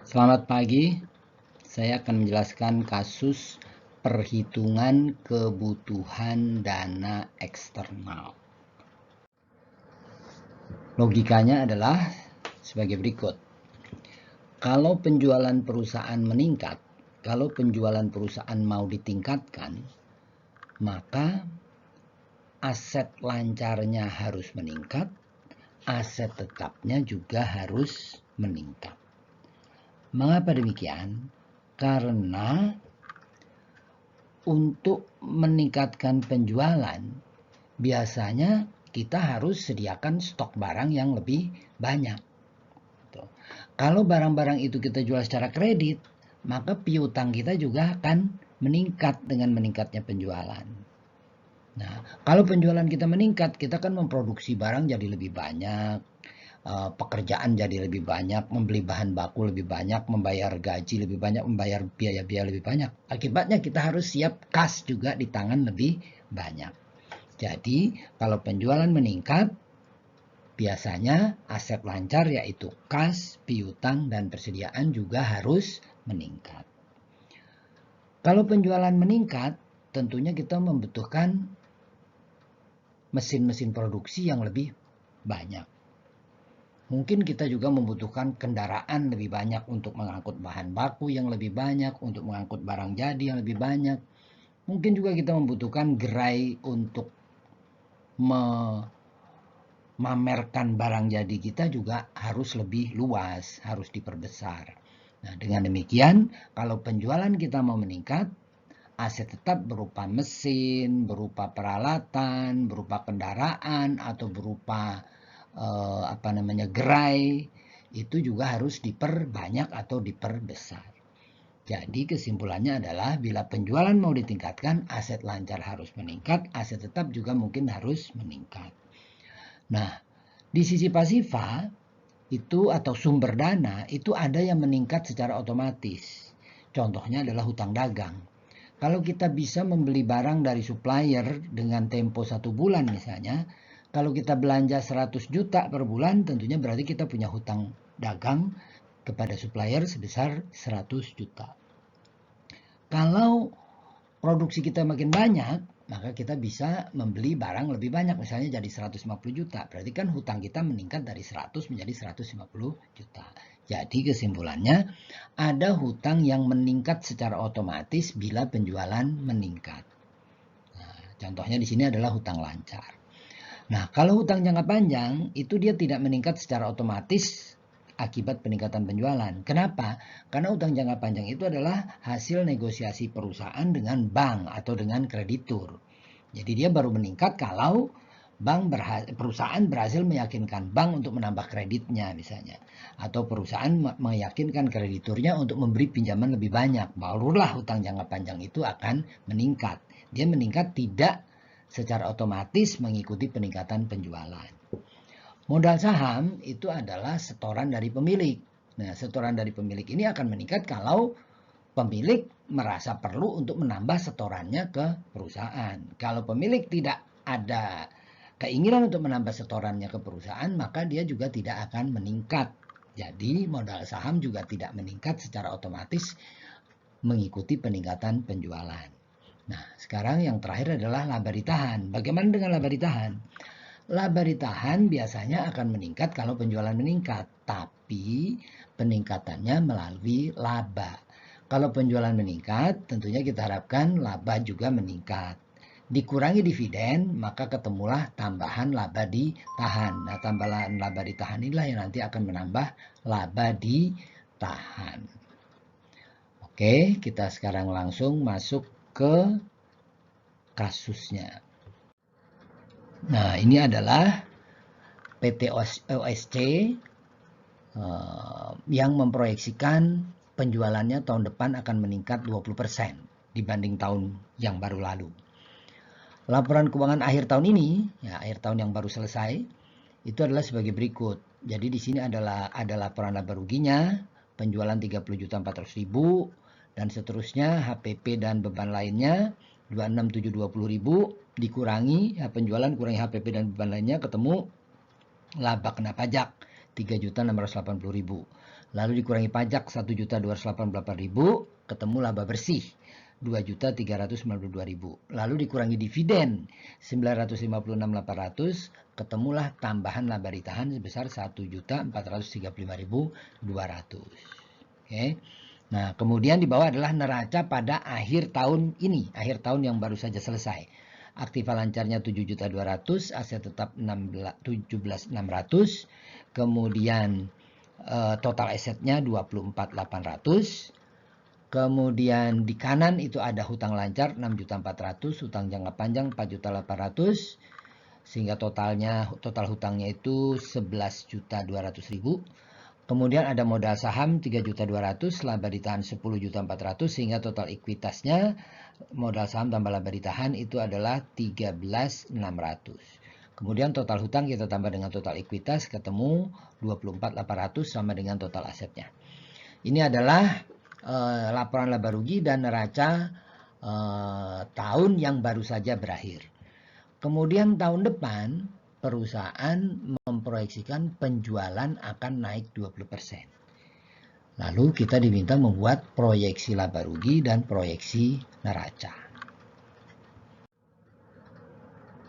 Selamat pagi, saya akan menjelaskan kasus perhitungan kebutuhan dana eksternal. Logikanya adalah sebagai berikut. Kalau penjualan perusahaan meningkat, kalau penjualan perusahaan mau ditingkatkan, maka aset lancarnya harus meningkat, aset tetapnya juga harus meningkat. Mengapa demikian? Karena untuk meningkatkan penjualan, biasanya kita harus sediakan stok barang yang lebih banyak. Kalau barang-barang itu kita jual secara kredit, maka piutang kita juga akan meningkat dengan meningkatnya penjualan. Nah, kalau penjualan kita meningkat, kita kan memproduksi barang jadi lebih banyak, pekerjaan jadi lebih banyak, membeli bahan baku lebih banyak, membayar gaji lebih banyak, membayar biaya-biaya lebih banyak. Akibatnya kita harus siap kas juga di tangan lebih banyak. Jadi kalau penjualan meningkat, biasanya aset lancar yaitu kas, piutang, dan persediaan juga harus meningkat. Kalau penjualan meningkat, tentunya kita membutuhkan mesin-mesin produksi yang lebih banyak. Mungkin kita juga membutuhkan kendaraan lebih banyak untuk mengangkut bahan baku yang lebih banyak, untuk mengangkut barang jadi yang lebih banyak. Mungkin juga kita membutuhkan gerai untuk memamerkan barang jadi kita juga harus lebih luas, harus diperbesar. Nah, dengan demikian, kalau penjualan kita mau meningkat, aset tetap berupa mesin, berupa peralatan, berupa kendaraan, atau berupa gerai, itu juga harus diperbanyak atau diperbesar. Jadi kesimpulannya adalah bila penjualan mau ditingkatkan, aset lancar harus meningkat, aset tetap juga mungkin harus meningkat. Nah, di sisi pasifa itu atau sumber dana itu ada yang meningkat secara otomatis. Contohnya adalah hutang dagang. Kalau kita bisa membeli barang dari supplier dengan tempo 1 bulan misalnya, kalau kita belanja 100 juta per bulan, tentunya berarti kita punya hutang dagang kepada supplier sebesar 100 juta. Kalau produksi kita makin banyak, maka kita bisa membeli barang lebih banyak, misalnya jadi 150 juta. Berarti kan hutang kita meningkat dari 100 menjadi 150 juta. Jadi kesimpulannya, ada hutang yang meningkat secara otomatis bila penjualan meningkat. Nah, contohnya di sini adalah hutang lancar. Nah, kalau hutang jangka panjang, itu dia tidak meningkat secara otomatis akibat peningkatan penjualan. Kenapa? Karena hutang jangka panjang itu adalah hasil negosiasi perusahaan dengan bank atau dengan kreditur. Jadi dia baru meningkat kalau perusahaan berhasil meyakinkan bank untuk menambah kreditnya misalnya. Atau perusahaan meyakinkan krediturnya untuk memberi pinjaman lebih banyak. Barulah hutang jangka panjang itu akan meningkat. Dia meningkat tidak secara otomatis mengikuti peningkatan penjualan. Modal saham itu adalah setoran dari pemilik. Nah, setoran dari pemilik ini akan meningkat kalau pemilik merasa perlu untuk menambah setorannya ke perusahaan. Kalau pemilik tidak ada keinginan untuk menambah setorannya ke perusahaan, maka dia juga tidak akan meningkat. Jadi modal saham juga tidak meningkat secara otomatis mengikuti peningkatan penjualan. Nah, sekarang yang terakhir adalah laba ditahan. Bagaimana dengan laba ditahan? Laba ditahan biasanya akan meningkat kalau penjualan meningkat, tapi peningkatannya melalui laba. Kalau penjualan meningkat, tentunya kita harapkan laba juga meningkat. Dikurangi dividen, maka ketemulah tambahan laba ditahan. Nah, tambahan laba ditahan inilah yang nanti akan menambah laba ditahan. Oke, kita sekarang langsung masuk ke kasusnya. Nah, ini adalah PT OSC yang memproyeksikan penjualannya tahun depan akan meningkat 20% dibanding tahun yang baru lalu. Laporan keuangan akhir tahun ini, ya akhir tahun yang baru selesai, itu adalah sebagai berikut. Jadi di sini ada laporan laba ruginya, penjualan 30.400.000 dan seterusnya, HPP dan beban lainnya 26.720.000 dikurangi penjualan kurangi HPP dan beban lainnya, ketemu laba kena pajak 3.680.000. Lalu dikurangi pajak 1.288.000, ketemu laba bersih 2.392.000. Lalu dikurangi dividen 956.800, ketemulah tambahan laba ditahan sebesar 1.435.200. Oke. Nah, kemudian di bawah adalah neraca pada akhir tahun ini, akhir tahun yang baru saja selesai. Aktiva lancarnya 7.200.000, aset tetap 17.600, kemudian total asetnya 24.800. Kemudian di kanan itu ada hutang lancar 6.400.000, hutang jangka panjang 4.800.000, sehingga total hutangnya itu 11.200.000. Kemudian ada modal saham 3.200.000, laba ditahan 10.400.000, sehingga total ekuitasnya modal saham tambah laba ditahan itu adalah 13.600. Kemudian total hutang kita tambah dengan total ekuitas, ketemu 24.800 sama dengan total asetnya. Ini adalah laporan laba rugi dan neraca tahun yang baru saja berakhir. Kemudian tahun depan perusahaan memproyeksikan penjualan akan naik 20%. Lalu kita diminta membuat proyeksi laba rugi dan proyeksi neraca.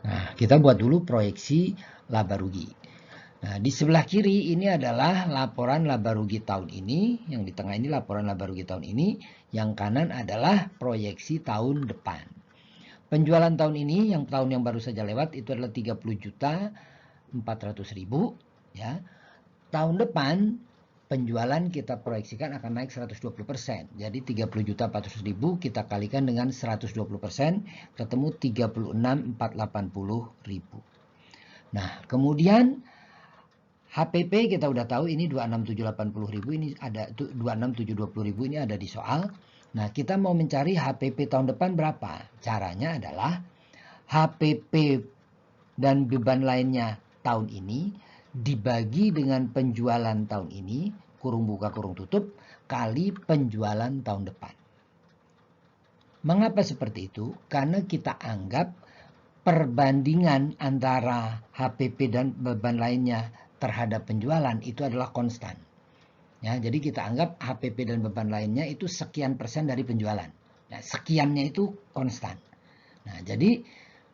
Nah, kita buat dulu proyeksi laba rugi. Nah, di sebelah kiri ini adalah laporan laba rugi tahun ini, yang di tengah ini laporan laba rugi tahun ini, yang kanan adalah proyeksi tahun depan. Penjualan tahun ini, yang tahun yang baru saja lewat, itu adalah 30.400.000, ya. Tahun depan penjualan kita proyeksikan akan naik 120%. Jadi 30.400.000 kita kalikan dengan 120%, ketemu 36.480.000. Nah, kemudian HPP kita udah tahu ini 26.780.000, ini ada 26.720.000, ini ada di soal. Nah, kita mau mencari HPP tahun depan berapa? Caranya adalah HPP dan beban lainnya tahun ini dibagi dengan penjualan tahun ini, kurung buka kurung tutup, kali penjualan tahun depan. Mengapa seperti itu? Karena kita anggap perbandingan antara HPP dan beban lainnya terhadap penjualan itu adalah konstan. Ya, jadi kita anggap HPP dan beban lainnya itu sekian persen dari penjualan. Nah, sekiannya itu konstan. Nah, jadi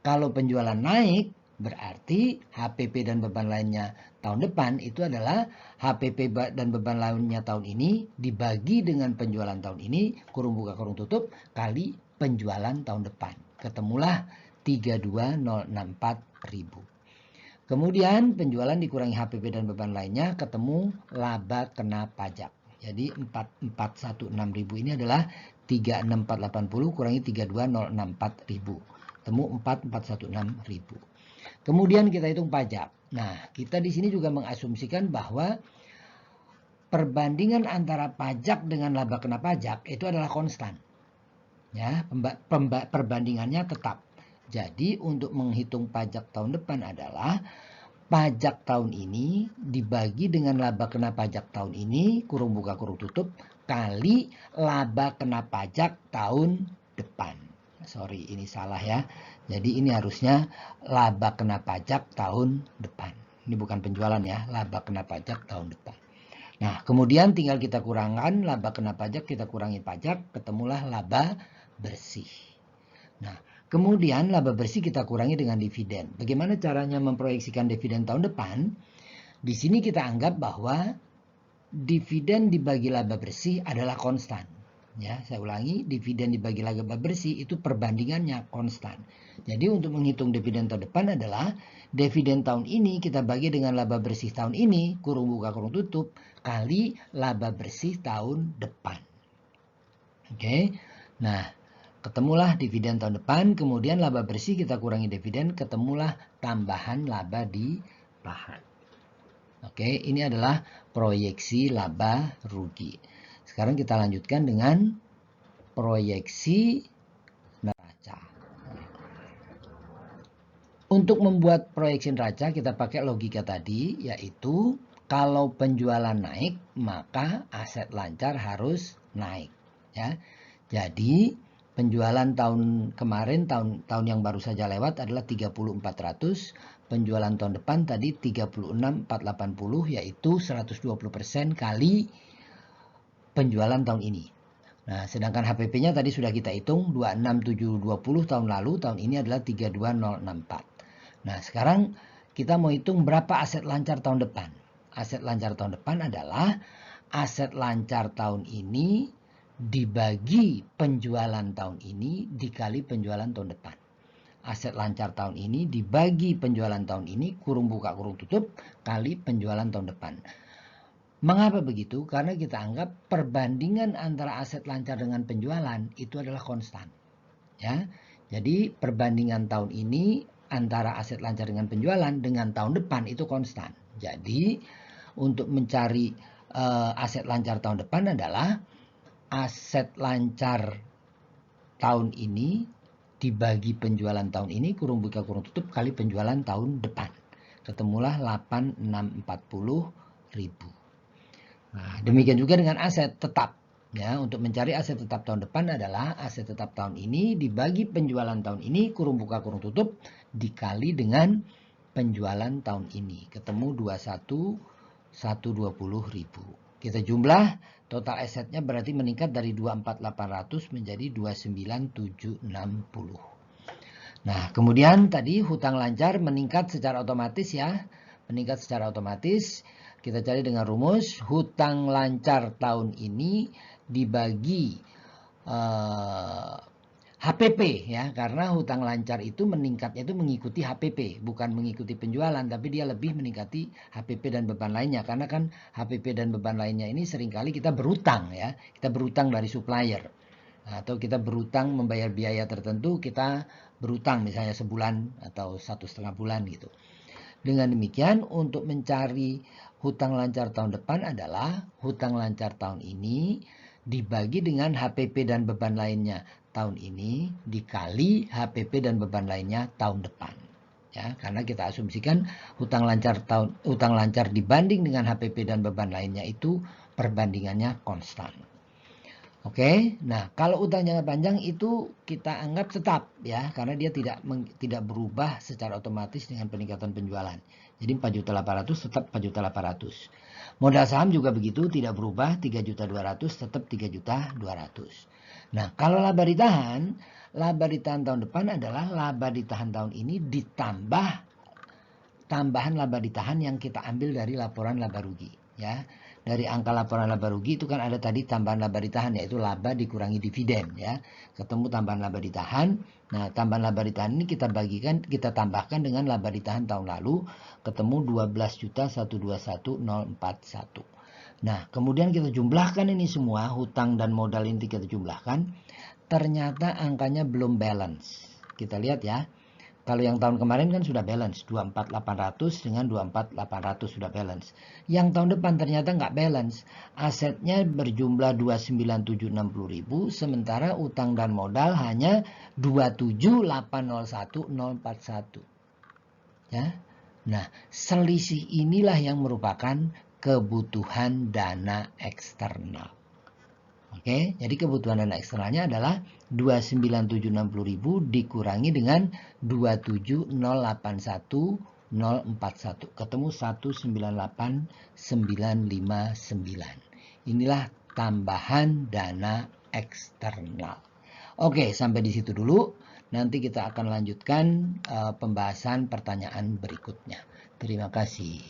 kalau penjualan naik, berarti HPP dan beban lainnya tahun depan itu adalah HPP dan beban lainnya tahun ini dibagi dengan penjualan tahun ini, kurung buka kurung tutup, kali penjualan tahun depan. Ketemulah 32.064.000. Kemudian penjualan dikurangi HPP dan beban lainnya, ketemu laba kena pajak. Jadi 4.416.000 ini adalah 3.6480 kurangi 32.064.000. Temu 4.416.000. Kemudian kita hitung pajak. Nah, kita di sini juga mengasumsikan bahwa perbandingan antara pajak dengan laba kena pajak itu adalah konstan. Ya, perbandingannya tetap. Jadi untuk menghitung pajak tahun depan adalah pajak tahun ini dibagi dengan laba kena pajak tahun ini, kurung buka kurung tutup, kali laba kena pajak tahun depan. Sorry, ini salah ya. Jadi ini harusnya laba kena pajak tahun depan. Ini bukan penjualan ya, laba kena pajak tahun depan. Nah, kemudian tinggal kita kurangkan laba kena pajak, kita kurangi pajak, ketemulah laba bersih. Nah, kemudian laba bersih kita kurangi dengan dividen. Bagaimana caranya memproyeksikan dividen tahun depan? Di sini kita anggap bahwa dividen dibagi laba bersih adalah konstan. Ya, saya ulangi, dividen dibagi laba bersih itu perbandingannya konstan. Jadi untuk menghitung dividen tahun depan adalah dividen tahun ini kita bagi dengan laba bersih tahun ini, kurung buka kurung tutup, kali laba bersih tahun depan. Oke. Nah, ketemulah dividen tahun depan, kemudian laba bersih kita kurangi dividen, ketemulah tambahan laba ditahan. Oke, ini adalah proyeksi laba rugi. Sekarang kita lanjutkan dengan proyeksi neraca. Untuk membuat proyeksi neraca kita pakai logika tadi, yaitu kalau penjualan naik, maka aset lancar harus naik. Ya, jadi penjualan tahun kemarin, tahun yang baru saja lewat adalah 30.400, penjualan tahun depan tadi 36.480, yaitu 120% kali penjualan tahun ini. Nah, sedangkan HPP-nya tadi sudah kita hitung 26720 tahun lalu, tahun ini adalah 32064. Nah, sekarang kita mau hitung berapa aset lancar tahun depan. Aset lancar tahun depan adalah aset lancar tahun ini dibagi penjualan tahun ini dikali penjualan tahun depan. Aset lancar tahun ini dibagi penjualan tahun ini, kurung buka kurung tutup, kali penjualan tahun depan. Mengapa begitu? Karena kita anggap perbandingan antara aset lancar dengan penjualan itu adalah konstan. Ya, jadi perbandingan tahun ini antara aset lancar dengan penjualan dengan tahun depan itu konstan. Jadi untuk mencari aset lancar tahun depan adalah aset lancar tahun ini dibagi penjualan tahun ini, kurung buka kurung tutup, kali penjualan tahun depan. Ketemulah 8640.000. Nah, demikian juga dengan aset tetap. Ya, untuk mencari aset tetap tahun depan adalah aset tetap tahun ini dibagi penjualan tahun ini, kurung buka kurung tutup, dikali dengan penjualan tahun ini. Ketemu 21.120.000. Kita jumlah, total asetnya berarti meningkat dari 24.800 menjadi 29.760. Nah, kemudian tadi hutang lancar meningkat secara otomatis ya. Meningkat secara otomatis. Kita cari dengan rumus hutang lancar tahun ini dibagi HPP ya, karena hutang lancar itu meningkatnya itu mengikuti HPP, bukan mengikuti penjualan, tapi dia lebih meningkati HPP dan beban lainnya. Karena kan HPP dan beban lainnya ini seringkali kita berutang ya, kita berutang dari supplier atau kita berutang membayar biaya tertentu, kita berutang misalnya sebulan atau 1,5 bulan gitu. Dengan demikian untuk mencari hutang lancar tahun depan adalah hutang lancar tahun ini dibagi dengan HPP dan beban lainnya tahun ini dikali HPP dan beban lainnya tahun depan. Ya, karena kita asumsikan hutang lancar dibanding dengan HPP dan beban lainnya itu perbandingannya konstan. Oke, nah kalau utang jangka panjang itu kita anggap tetap ya, karena dia tidak berubah secara otomatis dengan peningkatan penjualan. Jadi 4.800.000 tetap 4.800.000. Modal saham juga begitu, tidak berubah, 3.200.000 tetap 3.200.000. Nah, kalau laba ditahan tahun depan adalah laba ditahan tahun ini ditambah tambahan laba ditahan yang kita ambil dari laporan laba rugi ya. Dari angka laporan laba rugi itu kan ada tadi tambahan laba ditahan, yaitu laba dikurangi dividen ya. Ketemu tambahan laba ditahan. Nah, tambahan laba ditahan ini kita tambahkan dengan laba ditahan tahun lalu, ketemu 12.121.041. Nah, kemudian kita jumlahkan ini semua, hutang dan modal ini kita jumlahkan. Ternyata angkanya belum balance. Kita lihat ya. Kalau yang tahun kemarin kan sudah balance, 24.800 dengan 24.800 sudah balance. Yang tahun depan ternyata nggak balance. Asetnya berjumlah 29.760.000, sementara utang dan modal hanya 27.801.041. Ya. Nah, selisih inilah yang merupakan kebutuhan dana eksternal. Oke, jadi kebutuhan dana eksternalnya adalah 29.760.000 dikurangi dengan 27.081.041. Ketemu 198.959. Inilah tambahan dana eksternal. Oke, sampai di situ dulu. Nanti kita akan lanjutkan pembahasan pertanyaan berikutnya. Terima kasih.